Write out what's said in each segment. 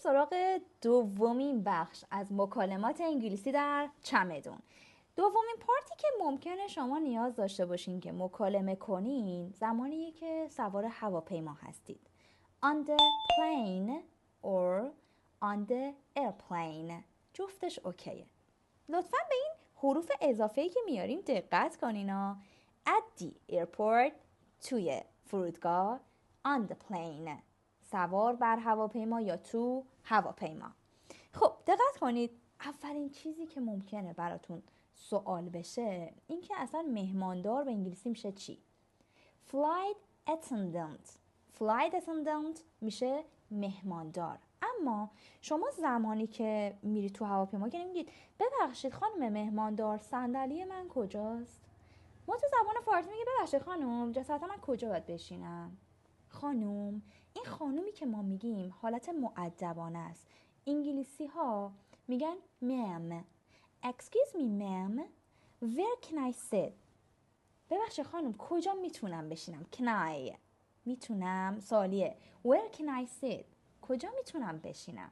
سراغ دومین بخش از مکالمات انگلیسی در چمدون. دومین پارتی که ممکنه شما نیاز داشته باشین که مکالمه کنین زمانیه که سوار هواپیما هستید. On the plane or on the airplane. جفتش اوکیه. لطفاً به این حروف اضافه‌ای که میاریم دقت کنین ها. At the airport، توی فرودگاه. On the plane، سوار بر هواپیما یا تو هواپیما. خب دقت کنید، اولین چیزی که ممکنه براتون سوال بشه این که اصلا مهماندار به انگلیسی میشه چی؟ Flight attendant. Flight attendant میشه مهماندار. اما شما زمانی که میری تو هواپیما که نمیگید ببخشید خانم مهماندار صندلی من کجاست؟ ما تو زبان فارسی میگه ببخشید خانم جسارتا من کجا باید بشینم؟ خانم، این خانومی که ما میگیم حالت مؤدبانه است. انگلیسی ها میگن ma'am. Excuse me ma'am, where can I sit? ببخشید خانم کجا میتونم بشینم؟ Can I؟ میتونم سوالیه. Where can I sit؟ کجا میتونم بشینم؟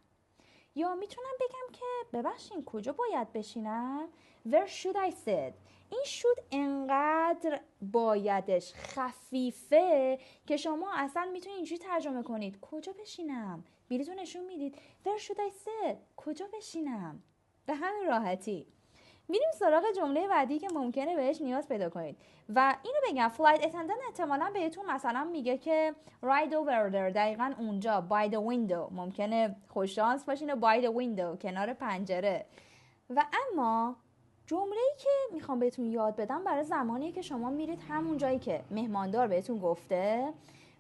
یا میتونم بگم که ببخشید کجا باید بشینم؟ Where should I sit؟ این should انقدر بایدش خفیفه که شما اصلا میتونید اینجوری ترجمه کنید کجا بشینم؟ بلیطو نشون میدید Where should I sit؟ کجا بشینم؟ به همین راحتی. میریم سراغ جمله بعدی که ممکنه بهش نیاز پیدا کنید و اینو بگم فلایت اتندنت احتمالاً بهتون مثلا میگه که right over there، دقیقاً اونجا. by the window، ممکنه خوش شانس باشین و by the window، کنار پنجره. و اما جمله‌ای که میخوام بهتون یاد بدم برای زمانیه که شما میرید همون جایی که مهماندار بهتون گفته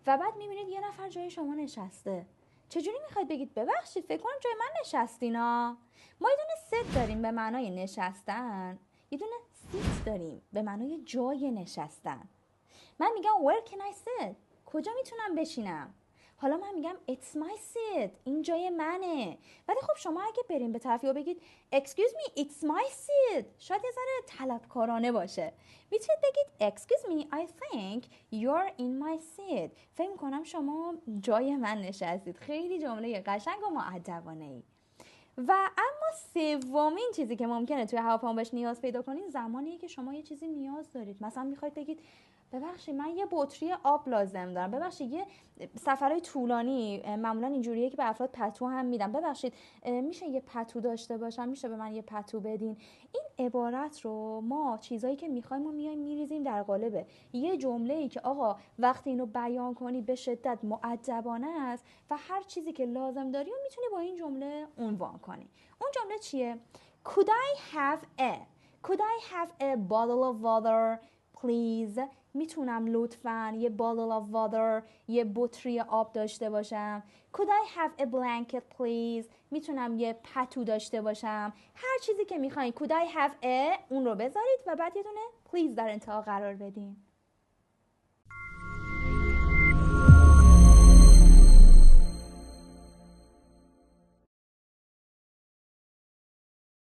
و بعد میبینید یه نفر جای شما نشسته. چجوری میخواید بگید ببخشید فکر کنم جای من نشستینا؟ ما یه دونه sit داریم به معنای نشستن، یه دونه sit داریم به معنای جای نشستن. من میگم where can I sit؟ کجا میتونم بشینم؟ حالا من میگم it's my seat، این جای منه. ولی خب شما اگه بریم به طرفی و بگید excuse me it's my seat، شاید یه ذره طلبکارانه باشه. میتونید بگید excuse me I think you're in my seat، فکر میکنم شما جای من نشستید. خیلی جمله قشنگ و مؤدبانه‌ای. و اما سومین چیزی که ممکنه توی هواپیما بهش نیاز پیدا کنید زمانیه که شما یه چیزی نیاز دارید. مثلا میخواید بگید ببخشید من یه بطری آب لازم دارم، ببخشید یه سفرهای طولانی معمولا اینجوریه که به افراد پتو هم میدم، ببخشید میشه یه پتو داشته باشم، میشه به من یه پتو بدین. این عبارت رو ما چیزایی که میخوایم و میایم میریزیم در قالب یه جمله‌ای که آقا وقتی اینو بیان کنی به شدت مؤدبانه است و هر چیزی که لازم داری و میتونی با این جمله عنوان کنی. اون جمله چیه؟ Could I have a bottle of water please؟ میتونم لطفاً یه bottle of water، یه بطری آب داشته باشم؟ Could I have a blanket please؟ میتونم یه پتو داشته باشم؟ هر چیزی که میخواین Could I have a اون رو بذارید و بعد یه دونه please در انتها قرار بدین.